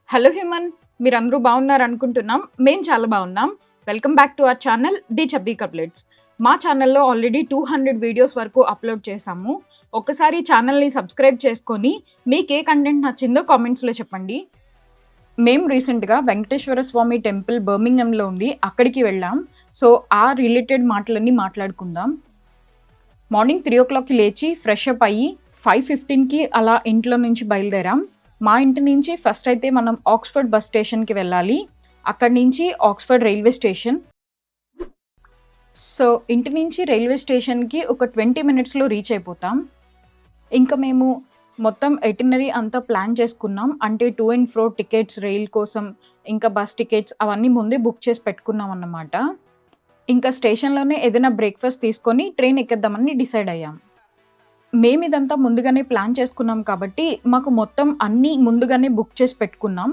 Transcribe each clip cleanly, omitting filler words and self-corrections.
Hello human, మీరందరూ బాగున్నారనుకుంటున్నాం. మేము చాలా బాగున్నాం. Welcome back to our channel the chubby couplets. మా ఛానల్‌లో ఆల్రెడీ 200 వీడియోస్ వరకు అప్‌లోడ్ చేశాము. ఒక్కసారి ఛానల్‌ని సబ్స్క్రైబ్ చేసుకొని మీకే కంటెంట్ నచ్చిందో కామెంట్స్‌లో చెప్పండి. మేము రీసెంట్‌గా వెంకటేశ్వర స్వామి టెంపుల్ బర్మింగ్‌హామ్‌లో ఉంది. అక్కడికి వెళ్ళాం. సో, ఆ రిలేటెడ్ మాటలన్నీ మాట్లాడుకుందాం. మార్నింగ్ 3:00కి లేచి ఫ్రెష్ అప్ అయ్యి 5:15కి అలా ఇంట్లో నుంచి బయలుదేరాం. మా ఇంటి నుంచి ఫస్ట్ అయితే మనం ఆక్స్‌ఫర్డ్ బస్ స్టేషన్‌కి వెళ్ళాలి. అక్కడి నుంచి ఆక్స్‌ఫర్డ్ రైల్వే స్టేషన్. సో, ఇంటి నుంచి రైల్వే స్టేషన్‌కి ఒక 20 మినిట్స్‌లో రీచ్ అయిపోతాం. ఇంకా మేము మొత్తం ఎటినరీ అంతా ప్లాన్ చేసుకున్నాం. అంటే to and fro tickets rail కోసం, ఇంకా బస్ టికెట్స్ అవన్నీ ముందే బుక్ చేసి పెట్టుకున్నాం అన్నమాట. ఇంకా స్టేషన్‌లోనే ఏదైనా బ్రేక్‌ఫాస్ట్ తీసుకొని ట్రైన్ ఎక్కేద్దామని డిసైడ్ అయ్యాం. మేమిదంతా ముందుగానే ప్లాన్ చేసుకున్నాం కాబట్టి, మాకు మొత్తం అన్నీ ముందుగానే బుక్ చేసి పెట్టుకున్నాం.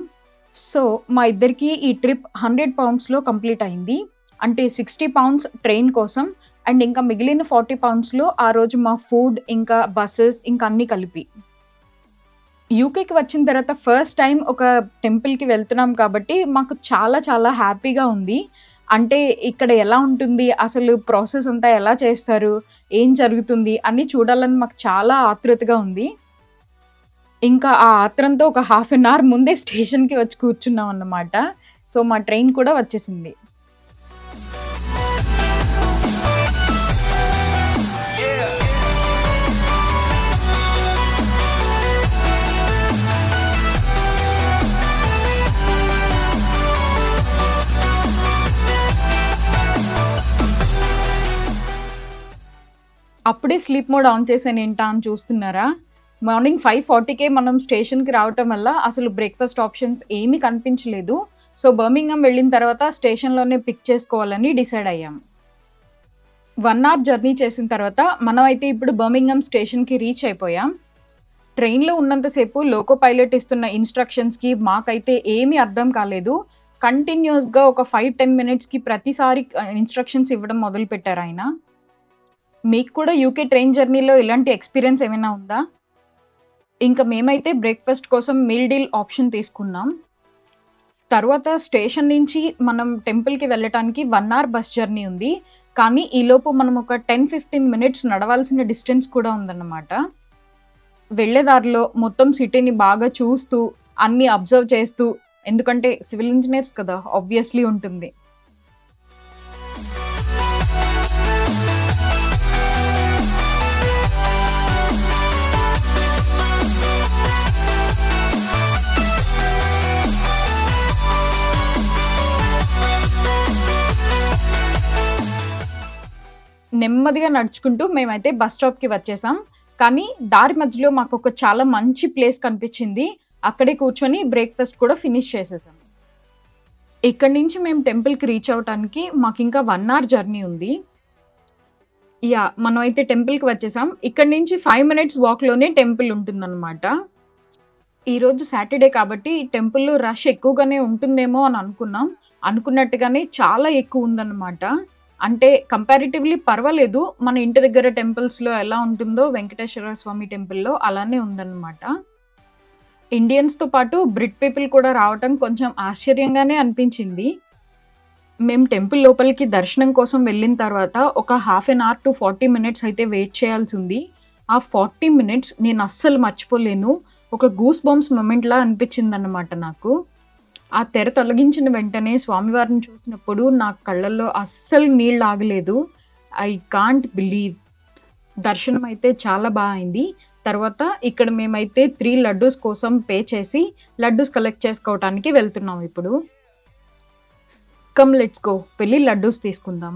సో, మా ఇద్దరికీ ఈ ట్రిప్ £100లో కంప్లీట్ అయింది. అంటే £60 ట్రైన్ కోసం అండ్ ఇంకా మిగిలిన £40లో ఆ రోజు మా ఫుడ్, ఇంకా బసెస్ ఇంకా అన్నీ కలిపి. యూకేకి వచ్చిన తర్వాత ఫస్ట్ టైమ్ ఒక టెంపుల్‌కి వెళ్తున్నాం కాబట్టి, మాకు చాలా చాలా హ్యాపీగా ఉంది. అంటే ఇక్కడ ఎలా ఉంటుంది? అసలు ప్రాసెస్ అంతా ఎలా చేస్తారు? ఏం జరుగుతుంది? అన్నీ చూడాలని మాకు చాలా ఆతృతగా ఉంది. ఇంకా ఆ ఆత్రంతో ఒక హాఫ్ అన్ అవర్ ముందే స్టేషన్‌కి వచ్చి కూర్చున్నాం అన్నమాట. సో, మా ట్రైన్ కూడా వచ్చేసింది. అప్పుడే స్లీప్ మోడ్ ఆన్ చేశానేంటా అని చూస్తున్నారా? మార్నింగ్ 5:40కే మనం స్టేషన్‌కి రావటం వల్ల అసలు బ్రేక్‌ఫాస్ట్ ఆప్షన్స్ ఏమీ కనిపించలేదు. సో, బర్మింగ్హామ్ వెళ్ళిన తర్వాత స్టేషన్‌లోనే పిక్ చేసుకోవాలని డిసైడ్ అయ్యాం. 1 అవర్ జర్నీ చేసిన తర్వాత మనమైతే ఇప్పుడు బర్మింగ్హామ్ స్టేషన్‌కి రీచ్ అయిపోయాం. ట్రైన్‌లో ఉన్నంత సేపు లోకో పైలట్ ఇస్తున్న ఇన్‌స్ట్రక్షన్స్‌కి మాకైతే ఏమీ అర్థం కాలేదు. కంటిన్యూయస్‌గా ఒక 5-10 మినిట్స్‌కి ప్రతిసారి ఇన్‌స్ట్రక్షన్స్ ఇవ్వడం మొదలుపెట్టారాయన. మీకు కూడా యూకే ట్రైన్ జర్నీలో ఇలాంటి ఎక్స్‌పీరియన్స్ ఏమైనా ఉందా? ఇంక మేమైతే బ్రేక్‌ఫాస్ట్ కోసం మీల్ డీల్ ఆప్షన్ తీసుకున్నాం. తర్వాత స్టేషన్ నుంచి మనం టెంపుల్‌కి వెళ్ళటానికి 1 అవర్ బస్ జర్నీ ఉంది. కానీ ఈలోపు మనం ఒక 10-15 మినిట్స్ నడవాల్సిన డిస్టెన్స్ కూడా ఉందన్నమాట. వెళ్ళే దారిలో మొత్తం సిటీని బాగా చూస్తూ, అన్నీ అబ్జర్వ్ చేస్తూ, ఎందుకంటే సివిల్ ఇంజినీర్స్ కదా! ఆబ్వియస్‌లీ ఉంటుంది. నెమ్మదిగా నడుచుకుంటూ మేమైతే బస్ స్టాప్‌కి వచ్చేసాం. కానీ దారి మధ్యలో మాకొక చాలా మంచి ప్లేస్ కనిపించింది. అక్కడే కూర్చొని బ్రేక్‌ఫాస్ట్ కూడా ఫినిష్ చేసేసాం. ఇక్కడి నుంచి మేము టెంపుల్‌కి రీచ్ అవ్వటానికి మాకింకా 1 అవర్ జర్నీ ఉంది. మనమైతే టెంపుల్‌కి వచ్చేసాం. ఇక్కడి నుంచి 5 మినిట్స్ వాక్‌లోనే టెంపుల్ ఉంటుందన్నమాట. ఈరోజు సాటర్‌డే కాబట్టి టెంపుల్‌లో రష్ ఎక్కువగానే ఉంటుందేమో అని అనుకున్నాం. అనుకున్నట్టుగానే చాలా ఎక్కువుందన్నమాట. అంటే కంపారిటివ్‌లీ పర్వాలేదు. మన ఇంటి దగ్గర టెంపుల్స్‌లో ఎలా ఉంటుందో వెంకటేశ్వర స్వామి టెంపుల్‌లో అలానే ఉందన్నమాట. ఇండియన్స్‌తో పాటు బ్రిట్ పీపుల్ కూడా రావటం కొంచెం ఆశ్చర్యంగానే అనిపించింది. మేము టెంపుల్ లోపలికి దర్శనం కోసం వెళ్ళిన తర్వాత ఒక half an hour to 40 minutes అయితే వెయిట్ చేయాల్సుంది. ఆ 40 మినిట్స్ నేను అస్సలు మర్చిపోలేను. ఒక గూస్ బంప్స్ మొమెంట్‌లా అనిపించిందన్నమాట నాకు. ఆ తెర తొలగించిన వెంటనే స్వామివారిని చూసినప్పుడు నా కళ్ళల్లో అస్సలు నీళ్ళు ఆగలేదు. I can't believe. దర్శనం అయితే చాలా అయింది. తర్వాత ఇక్కడ మేమైతే 3 లడ్డూస్ కోసం పే చేసి లడ్డూస్ కలెక్ట్ చేసుకోవటానికి వెళ్తున్నాం ఇప్పుడు. Come let's go. వెళ్ళి లడ్డూస్ తీసుకుందాం.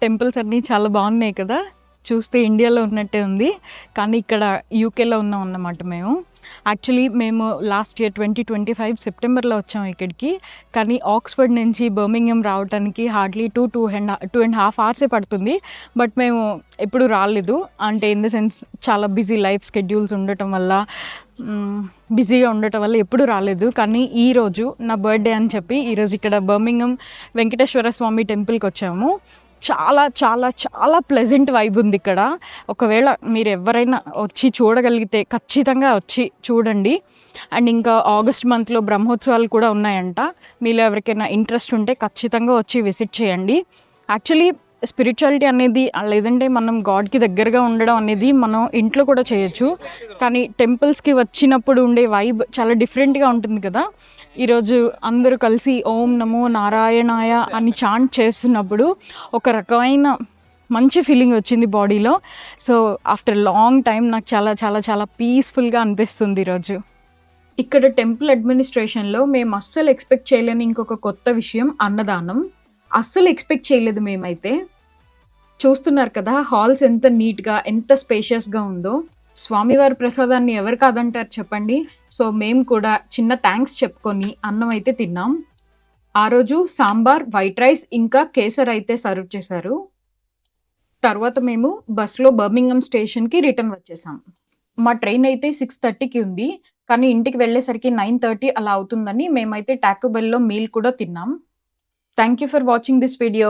టెంపుల్స్ అన్నీ చాలా బాగున్నాయి కదా! చూస్తే ఇండియాలో ఉన్నట్టే ఉంది. కానీ ఇక్కడ యూకేలో ఉన్నాం అన్నమాట మేము. యాక్చువల్లీ మేము లాస్ట్ ఇయర్ 2025 సెప్టెంబర్‌లో వచ్చాం ఇక్కడికి. కానీ ఆక్స్‌ఫర్డ్ నుంచి బర్మింగ్హామ్ రావటానికి హార్డ్‌లీ 2.5 అవర్సే పడుతుంది. బట్ మేము ఎప్పుడు రాలేదు. అంటే ఇన్ ద సెన్స్ చాలా బిజీ లైఫ్ షెడ్యూల్స్ ఉండటం వల్ల, బిజీగా ఉండటం వల్ల ఎప్పుడు రాలేదు. కానీ ఈరోజు నా బర్త్‌డే అని చెప్పి ఈరోజు ఇక్కడ బర్మింగ్హామ్ వెంకటేశ్వర స్వామి టెంపుల్‌కి వచ్చాము. చాలా చాలా చాలా ప్లెజెంట్ వైబ్ ఉంది ఇక్కడ. ఒకవేళ మీరు ఎవరైనా వచ్చి చూడగలిగితే ఖచ్చితంగా వచ్చి చూడండి. అండ్ ఇంకా ఆగస్ట్ మంత్లో బ్రహ్మోత్సవాలు కూడా ఉన్నాయంట. మీలో ఎవరికైనా ఇంట్రెస్ట్ ఉంటే ఖచ్చితంగా వచ్చి విజిట్ చేయండి. యాక్చువల్లీ స్పిరిచువాలిటీ అనేది లేదంటే మనం గాడ్కి దగ్గరగా ఉండడం అనేది మనం ఇంట్లో కూడా చేయొచ్చు. కానీ టెంపుల్స్కి వచ్చినప్పుడు ఉండే వైబ్ చాలా డిఫరెంట్గా ఉంటుంది కదా. ఈరోజు అందరూ కలిసి ఓం నమో నారాయణాయ అని చాంట్ చేస్తున్నప్పుడు ఒక రకమైన మంచి ఫీలింగ్ వచ్చింది బాడీలో. సో ఆఫ్టర్ లాంగ్ టైం నాకు చాలా చాలా చాలా పీస్ఫుల్గా అనిపిస్తుంది ఈరోజు. ఇక్కడ టెంపుల్ అడ్మినిస్ట్రేషన్లో మేము అస్సలు ఎక్స్పెక్ట్ చేయలేని ఇంకొక కొత్త విషయం అన్నదానం. అస్సలు ఎక్స్పెక్ట్ చేయలేదు మేమైతే. చూస్తున్నారు కదా హాల్స్ ఎంత నీట్గా ఎంత స్పేషియస్గా ఉందో. స్వామివారి ప్రసాదాన్ని ఎవరు కాదంటారు చెప్పండి. సో మేము కూడా చిన్న థ్యాంక్స్ చెప్పుకొని అన్నం అయితే తిన్నాం. ఆ రోజు సాంబార్, వైట్ రైస్ ఇంకా కేసర్ అయితే సర్వ్ చేశారు. తర్వాత మేము బస్లో బర్మింగం స్టేషన్కి రిటర్న్ వచ్చేసాం. మా ట్రైన్ అయితే 6:30కి ఉంది. కానీ ఇంటికి వెళ్ళేసరికి 9:30 అలా అవుతుందని మేమైతే టాకో బెల్లో మీల్ కూడా తిన్నాం. Thank you for watching this video.